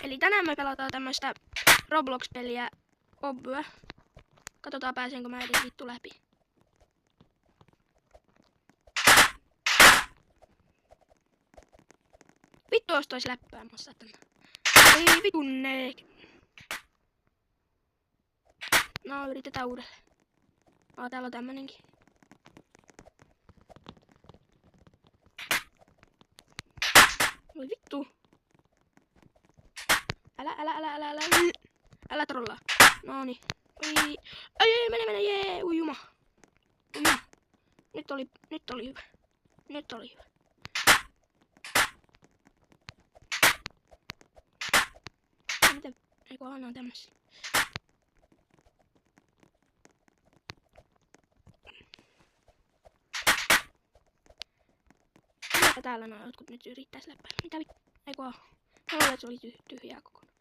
Eli tänään me pelataan tämmöstä Roblox-peliä Obbyä. Katsotaan pääsenkö mä edes vittu läpi. Vittu ostois läppäämässä tänne. Ei vitunne. No yritetään uudelleen. Täällä on tämmönenkin. Voi vittu. Älä trollaa. Noni. Ei, mene, jee, ujuma. Nyt oli hyvä. Mitä? Eiku annan tämmösiä. Mitä täällä noin jotkut nyt yrittäis läppäillä? Mitä vittu? Eiku mä luulen, että se oli tyhjää kokonaan.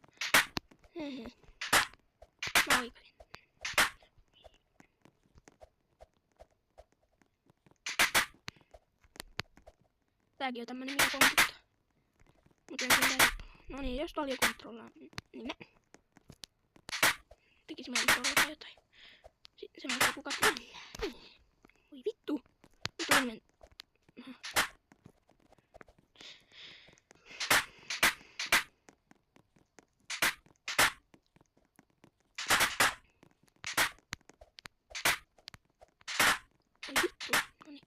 Mä oikasin. Tääkin on tämmönen minä komputta. Mut ensin tää. No niin, jos paljon kontrollaa, niin me tekis mieli trollata jotain. Semmoista kuka tällää. Voi vittu. Nyt on men... Voi vittu. No niin.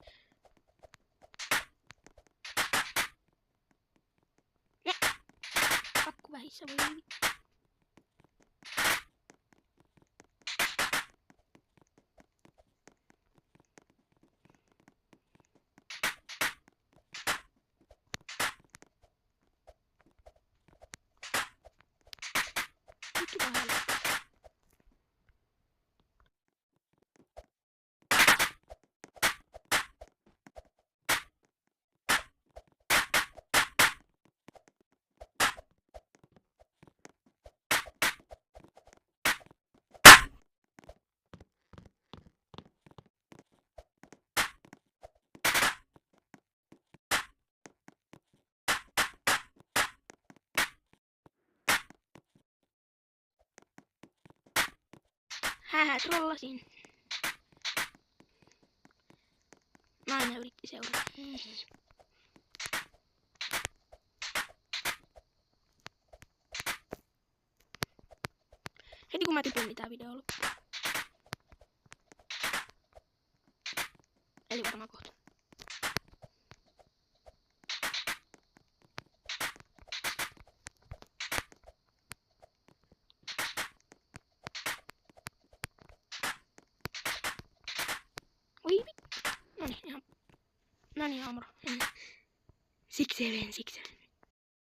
Pakku vähissä voi vittu. Vittu kahdella. Trollasin. Nainen yritti seurata. Heti kun mä tipun, niin tää video on loppu. Eli varmaan kohta. Oi vittu. Noniin, Amro. Siksi.